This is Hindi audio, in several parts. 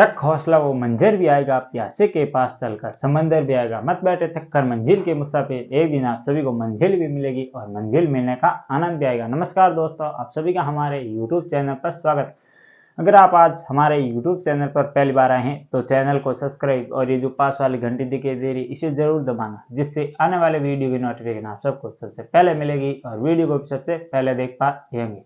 रख हौसला वो मंजर भी आएगा, प्यासे के पास चलकर समंदर भी आएगा। मत बैठे थक कर मंजिल के मुसाफिर, एक दिन आप सभी को मंजिल भी मिलेगी और मंजिल मिलने का आनंद भी आएगा। नमस्कार दोस्तों, आप सभी का हमारे YouTube चैनल पर स्वागत। अगर आप आज हमारे YouTube चैनल पर पहली बार आए हैं तो चैनल को सब्सक्राइब और ये जो पास वाली घंटी दिखाई दे रही इसे जरूर दबाना, जिससे आने वाले वीडियो की नोटिफिकेशन आप सबको सबसे पहले मिलेगी और वीडियो को सबसे पहले देख पाएंगे।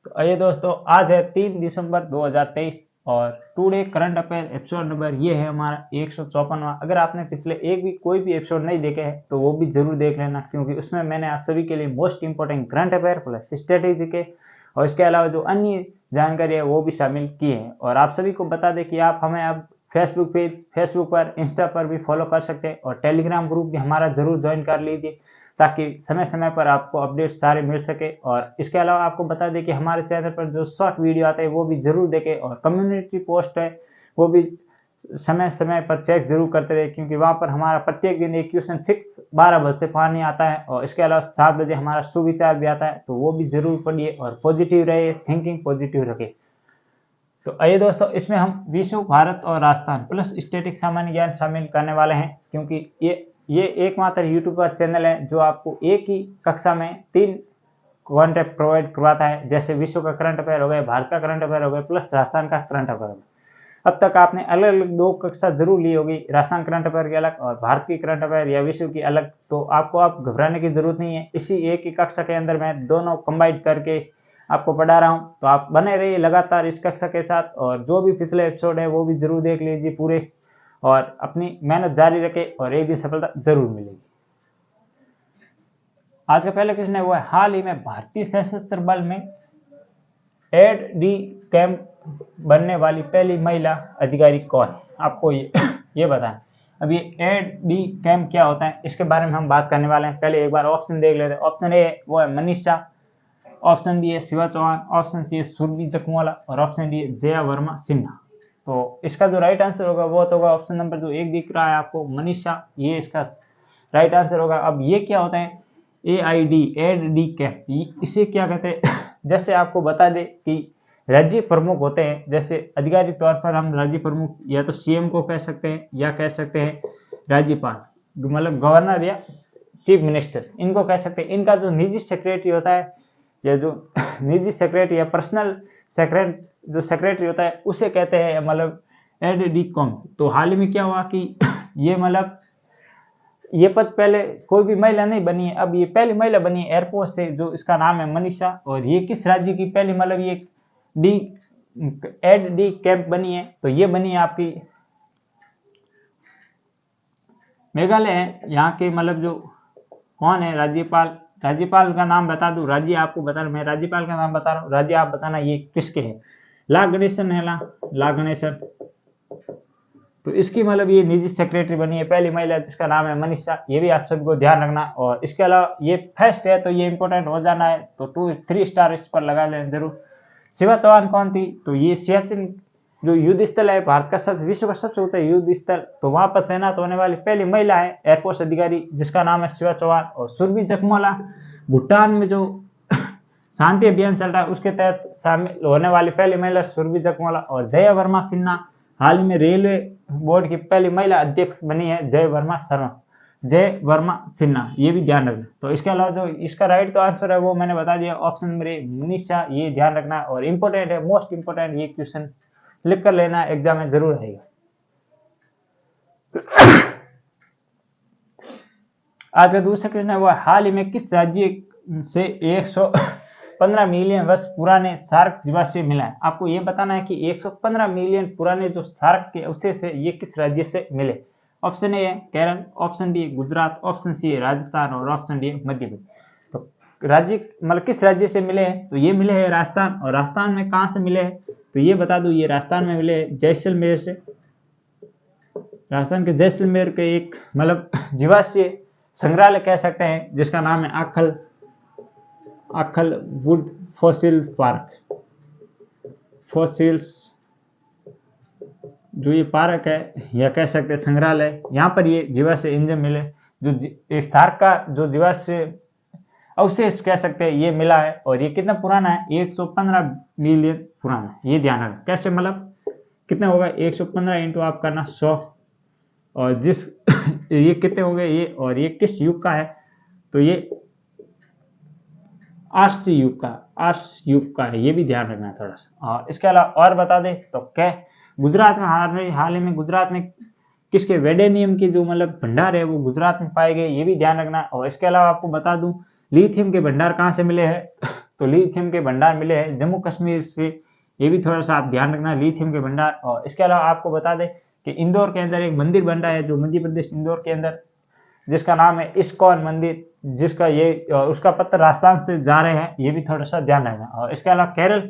तो आइए दोस्तों, आज है 3 दिसंबर 2023 और today current affair episode number ये है हमारा 154वां। अगर आपने पिछले कोई भी एपिसोड नहीं देखे हैं तो वो भी जरूर देख लेना, क्योंकि उसमें मैंने आप सभी के लिए most important current affair plus strategy के और इसके अलावा जो अन्य जानकारी है वो भी शामिल की है। और आप सभी को बता दें कि आप हमें अब फेसबुक पर, इंस्टा पर भी फॉलो कर सकते हैं और टेलीग्राम ग्रुप भी हमारा जरूर ज्वाइन कर लीजिए, ताकि समय समय पर आपको अपडेट सारे मिल सके। और इसके अलावा आपको बता दें कि हमारे चैनल पर जो शॉर्ट वीडियो आते हैं वो भी जरूर देखें और कम्युनिटी पोस्ट है वो भी समय समय पर चेक जरूर करते रहे, क्योंकि वहाँ पर हमारा प्रत्येक दिन एक क्वेश्चन फिक्स 12 बजते पानी आता है और इसके अलावा 7 बजे हमारा सुविचार भी आता है, तो वो भी जरूर पढ़िए और पॉजिटिव रहिए, थिंकिंग पॉजिटिव रखें। तो आइए दोस्तों, इसमें हम विश्व, भारत और राजस्थान प्लस स्टैटिक सामान्य ज्ञान शामिल करने वाले हैं, क्योंकि ये एकमात्र यूट्यूब का चैनल है जो आपको एक ही कक्षा में 3 कॉन्टेंट प्रोवाइड करवाता है, जैसे विश्व का करंट अफेयर हो गया, भारत का करंट अफेयर हो गया, प्लस राजस्थान का करंट अफेयर हो गया। अब तक आपने अलग अलग 2 कक्षा जरूर ली होगी, राजस्थान करंट अफेयर की अलग और भारत की करंट अफेयर या विश्व की अलग, तो आप घबराने की जरूरत नहीं है। इसी एक ही कक्षा के अंदर मैं दोनों कंबाइन करके आपको पढ़ा रहा हूँ, तो आप बने रहिए लगातार इस कक्षा के साथ और जो भी पिछले एपिसोड है वो भी जरूर देख लीजिए पूरे, और अपनी मेहनत जारी रखें और एक दिन सफलता जरूर मिलेगी। आज का पहला क्वेश्चन है वो है, हाल ही में भारतीय सशस्त्र बल में एड डी कैंप बनने वाली पहली महिला अधिकारी कौन है? आपको ये बताएं। अब ये एड डी कैंप क्या होता है इसके बारे में हम बात करने वाले हैं। पहले एक बार ऑप्शन देख लेते हैं। ऑप्शन ए वो है मनीषा, ऑप्शन बी है शिवा चौहान, ऑप्शन सी है सुरभि जखवाला और ऑप्शन डी है जया वर्मा सिन्हा। तो इसका जो राइट आंसर होगा वो तो होगा ऑप्शन नंबर जो 1 दिख रहा है आपको, मनीषा, ये इसका राइट आंसर होगा। अब ये क्या होता है AID, एड डी कैंप, इसे क्या कहते हैं? जैसे आपको बता दें कि राज्य प्रमुख होते हैं, जैसे अधिकारी तौर पर हम राज्य प्रमुख या तो CM को कह सकते हैं या कह सकते हैं राज्यपाल, मतलब गवर्नर या चीफ मिनिस्टर, इनको कह सकते हैं। इनका जो निजी सेक्रेटरी होता है या जो निजी सेक्रेटरी या पर्सनल सेक्रेटरी होता है उसे कहते हैं मतलब एड डी कैंप। तो हाल ही में क्या हुआ कि ये पद पहले कोई भी महिला नहीं बनी है, अब ये पहली महिला बनी है एयरफोर्स से, जो इसका नाम है मनीषा। और ये किस राज्य की पहली मतलब ये एड डी कैंप बनी है? तो ये बनी है आपकी मेघालय है। यहाँ के मतलब जो कौन है राज्यपाल का नाम बता दूं, राज्य आपको बता रहा, मैं राज्यपाल का नाम बता रहा हूँ, राज्य आप बताना ये किसके है। ला गणेशन है, ला गणेशन। तो इसकी मतलब ये निजी सेक्रेटरी बनी है पहली महिला, जिसका नाम है मनीषा। ये भी आप सबको ध्यान रखना। और इसके अलावा ये फर्स्ट है तो ये इंपॉर्टेंट हो जाना है, तो 2-3 स्टार इस पर लगा लें जरूर। शिवा चौहान कौन थी? तो ये सियाचिन जो युद्ध स्थल है भारत का विश्व का सबसे ऊंचा युद्ध स्थल, तो वहां पर तैनात होने वाली पहली महिला है एयरफोर्स अधिकारी, जिसका नाम है शिवा चौहान। और सुरभि जखवाला भूटान में जो शांति अभियान चल रहा है उसके तहत शामिल होने वाली पहली महिला सुरभि जखवाला। और जया वर्मा सिन्हा हाल में रेलवे बोर्ड की पहली महिला अध्यक्ष बनी है, जय वर्मा सिन्हा, ये भी ध्यान रखना। तो इसके अलावा जो इसका राइट तो आंसर है वो मैंने बता दिया, ऑप्शन नंबर ए मनीषा, ये ध्यान रखना। और इंपॉर्टेंट है, मोस्ट इंपॉर्टेंट, ये क्वेश्चन लिख कर लेना, एग्जाम में जरूर आएगा। आज का दूसरा क्वेश्चन है वो हाल ही में किस राज्य से 115 मिलियन वर्ष पुराने सार्क जीवाश्म मिला है? आपको ये बताना है कि 115 मिलियन पुराने जो सार्क के अवशेष है ये किस राज्य से मिले। ऑप्शन ए है केरल, ऑप्शन बी है गुजरात, ऑप्शन सी है राजस्थान और ऑप्शन डी है मध्य प्रदेश। तो राज्य मतलब किस राज्य से मिले हैं? तो ये मिले हैं राजस्थान। और राजस्थान में कहाँ से मिले हैं? तो ये बता दूं, ये राजस्थान में मिले जैसलमेर से। राजस्थान के जैसलमेर के एक मतलब जीवाश्म संग्रहालय कह सकते हैं, जिसका नाम है आखल वुड फॉसिल पार्क, फॉसिल्स जो ये पार्क है या कह सकते हैं संग्रहालय, यहाँ पर ये जीवाश्म इंजन मिले, जो सार्क का जो जीवाश्म अवशेष कह सकते हैं ये मिला है। और ये कितना पुराना है? 115 मिलियन पुराना है, ये ध्यान रखना। कैसे मतलब कितना होगा 115 इंटू आप करना 100, और जिस ये कितने हो गए ये, और ये किस युग का है, तो ये आरसी युग का, आर्ष युग का है, ये भी ध्यान रखना है थोड़ा सा। और इसके अलावा और बता दे तो क्या गुजरात में हाल ही में गुजरात में किसके वेडेनियम के जो मतलब भंडार है वो गुजरात में पाए गए, ये भी ध्यान रखना है। और इसके अलावा आपको बता दूं लिथियम के भंडार कहाँ से मिले हैं तो लिथियम के भंडार मिले हैं जम्मू कश्मीर से, ये भी थोड़ा सा आप ध्यान रखना लिथियम के भंडार। और इसके अलावा आपको बता दें कि इंदौर के अंदर एक मंदिर बन रहा है जो मध्य प्रदेश इंदौर के अंदर, जिसका नाम है इस्कॉन मंदिर, जिसका ये उसका पत्र राजस्थान से जा रहे हैं, ये भी थोड़ा सा ध्यान रखना। और इसके अलावा केरल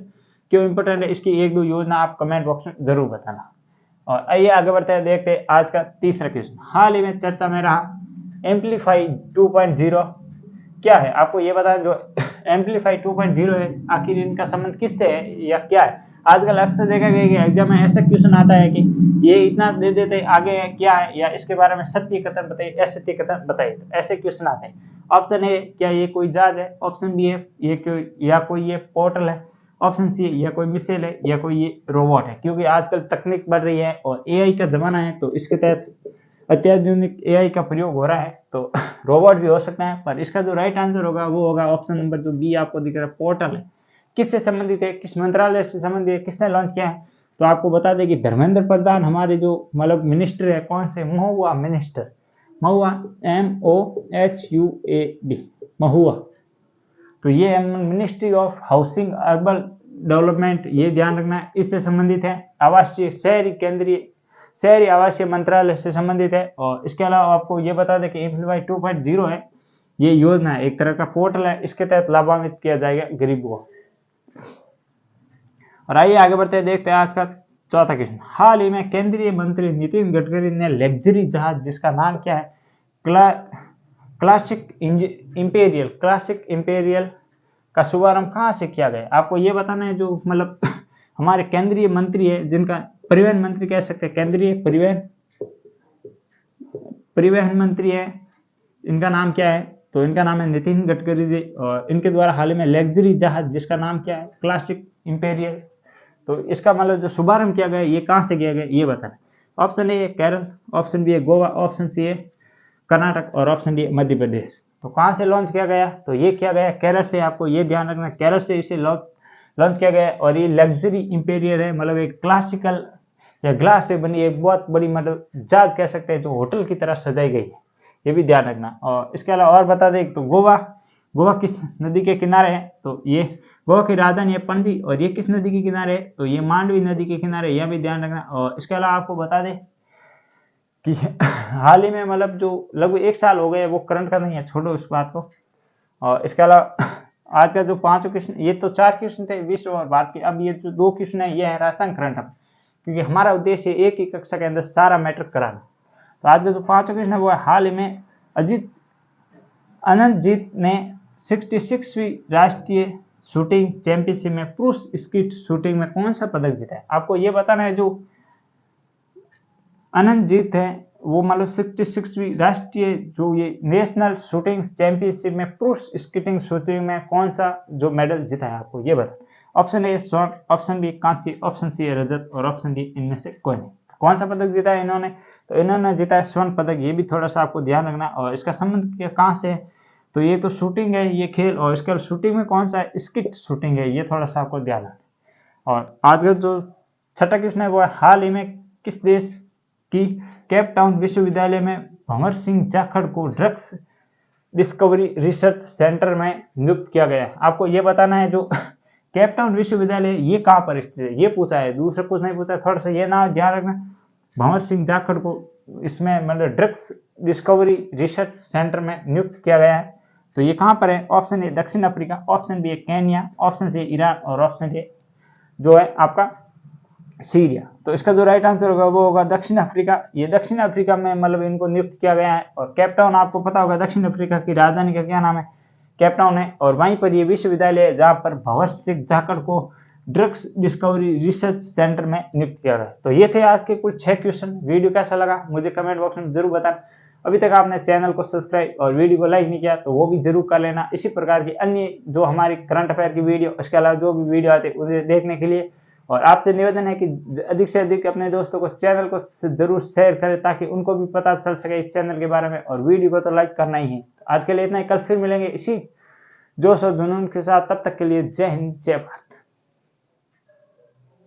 क्यों इंपॉर्टेंट है, इसकी एक दो योजना आप कमेंट बॉक्स में जरूर बताना। और आइए आगे बढ़ते हैं, देखते हैं आज का तीसरा क्वेश्चन। हाल ही में चर्चा में रहा एम्पलीफाई 2.0 क्या है, आपको ये बता जो एम्पलीफाई 2.0 है आखिर इनका संबंध किससे है या क्या है। आजकल अक्सर देखा गया कि एग्जाम में ऐसा क्वेश्चन आता है कि ये इतना दे देते आगे क्या है, या इसके बारे में सत्य कथन बताइए, असत्य कथन बताइए, तो ऐसे क्वेश्चन आते हैं। ऑप्शन ए क्या ये कोई जहाज है, ऑप्शन बी है ये कोई ये पोर्टल है, ऑप्शन सी या कोई मिसाइल है, या कोई ये रोबोट है। क्योंकि आजकल तकनीक बढ़ रही है और एआई का जमाना है, तो इसके तहत अत्याधुनिक एआई का प्रयोग हो रहा है, तो रोबोट भी हो सकता है। पर इसका जो राइट आंसर होगा वो होगा ऑप्शन नंबर जो बी आपको दिख रहा है, पोर्टल है। किससे संबंधित है, किस मंत्रालय से संबंधित है, किसने लॉन्च किया है, तो आपको बता दें कि धर्मेंद्र प्रधान हमारे जो मतलब मिनिस्टर है, कौन से, महुआ मिनिस्टर, महुआ MOHUAD, महुआ, तो ये ministry of housing urban development, ये ध्यान रखना है, इससे संबंधित है। आवासीय शहरी केंद्रीय शहरी आवासीय मंत्रालय से संबंधित है। और इसके अलावा आपको ये बता दें कि एम्पलीफाई 2.0 है, ये योजना है, एक तरह का पोर्टल है, इसके तहत लाभान्वित किया जाएगा गरीबों को। और आइए आगे बढ़ते हैं, देखते हैं आज का चौथा क्वेश्चन। हाल ही में केंद्रीय मंत्री नितिन गडकरी ने लग्जरी जहाज जिसका नाम क्या है, क्लासिक इंपेरियल का शुभारंभ कहाँ से किया गया। आपको ये बताना है जो मतलब हमारे केंद्रीय मंत्री है, जिनका परिवहन मंत्री कह सकते हैं, केंद्रीय परिवहन मंत्री है, इनका नाम क्या है, तो इनका नाम है नितिन गडकरी जी। और इनके द्वारा हाल ही में लग्जरी जहाज जिसका नाम क्या है, क्लासिक इंपेरियल, तो इसका मतलब जो शुभारंभ किया गया ये कहाँ से किया गया ये बताना। Option A Kerala, option B है गोवा, ऑप्शन सी है कर्नाटक, और ऑप्शन डी मध्य प्रदेश। तो कहाँ से लॉन्च किया गया, तो ये किया गया केरल से, आपको ये ध्यान रखना केरल से इसे लॉन्च किया गया। और ये लग्जरी इंपेरियल है, मतलब एक क्लासिकल या ग्लास से बनी एक बहुत बड़ी मतलब जहाज कह सकते हैं जो होटल की तरह सजाई गई है, ये भी ध्यान रखना। और इसके अलावा और बता दें तो गोवा किस नदी के किनारे है, तो ये गोवा की राजधानी है पणजी, और ये किस नदी के किनारे है, तो ये मांडवी नदी के किनारे, यह भी ध्यान रखना। और इसके अलावा आपको बता दें कि हाल ही में मतलब जो लगभग 1 साल हो गए, वो करंट का नहीं है, छोड़ो इस बात को। और इसके अलावा आज का जो 5 क्वेश्चन, ये तो 4 क्वेश्चन थे विश्व और भारत के, अब ये जो 2 क्वेश्चन है ये है राजस्थान करंट अफेयर, क्योंकि हमारा उद्देश्य है एक ही कक्षा के अंदर सारा मैटर कराना। तो आज का जो 5 क्वेश्चन है वो है, हाल ही में अनंतजीत ने 66वीं राष्ट्रीय शूटिंग चैंपियनशिप में पुरुष स्कीट शूटिंग में कौन सा पदक जीता है। आपको ये बताना है जो अनंतजीत है वो मतलब 66वीं राष्ट्रीय जो ये नेशनल शूटिंग चैंपियनशिप में पुरुष स्कीटिंग शूटिंग में कौन सा जो मेडल जीता है, आपको ये बता। ऑप्शन ए स्वर्ण, ऑप्शन बी कांस्य, ऑप्शन सी रजत, और ऑप्शन डी इनमें से कोई नहीं। कौन सा पदक जीता है इन्होंने, तो इन्होंने जीता है स्वर्ण पदक, ये भी थोड़ा सा आपको ध्यान रखना। और इसका संबंध कहाँ से है, तो ये तो शूटिंग है ये खेल, और इसका शूटिंग में कौन सा है, स्किट शूटिंग है, ये थोड़ा सा आपको ध्यान रखना। और आज का जो छठा क्वेश्चन है वो है, हाल ही में किस देश की केप टाउन विश्वविद्यालय में भंवर सिंह जाखड़ को ड्रग्स डिस्कवरी रिसर्च सेंटर में नियुक्त किया गया है। आपको ये बताना है जो केप टाउन विश्वविद्यालय ये कहाँ पर स्थित है, ये पूछा है, दूसरा कुछ नहीं पूछा, थोड़ा सा ये नाम ध्यान रखना। भंवर सिंह जाखड़ को इसमें मतलब ड्रग्स डिस्कवरी रिसर्च सेंटर में नियुक्त किया गया है, तो ये कहाँ पर है। ऑप्शन ए दक्षिण Africa, option B Kenya, option C Iran, और ऑप्शन डी जो है आपका सीरिया। तो इसका जो राइट आंसर होगा वो होगा दक्षिण अफ्रीका। ये दक्षिण अफ्रीका में मतलब इनको नियुक्त किया गया है। और केप टाउन आपको पता होगा दक्षिण अफ्रीका की राजधानी का क्या नाम है, केप टाउन है। और वहीं पर ये विश्वविद्यालय है जहाँ पर भंवर सिंह जाखड़ को ड्रग्स डिस्कवरी रिसर्च सेंटर में नियुक्त किया गया। तो ये थे आज के कुल 6 क्वेश्चन। वीडियो कैसा लगा मुझे कमेंट बॉक्स में जरूर बताना। अभी तक आपने चैनल को सब्सक्राइब और वीडियो को लाइक नहीं किया तो वो भी जरूर कर लेना। इसी प्रकार की अन्य जो हमारी करंट अफेयर की वीडियो, इसके अलावा जो भी वीडियो आते हैं उसे देखने के लिए और आपसे निवेदन है कि अधिक से अधिक अपने दोस्तों को चैनल को जरूर शेयर करें ताकि उनको भी पता चल सके इस चैनल के बारे में, और वीडियो को तो लाइक करना ही है। आज के लिए इतना ही, कल फिर मिलेंगे इसी जोश और जुनून के साथ। तब तक के लिए जय हिंद, जय भारत।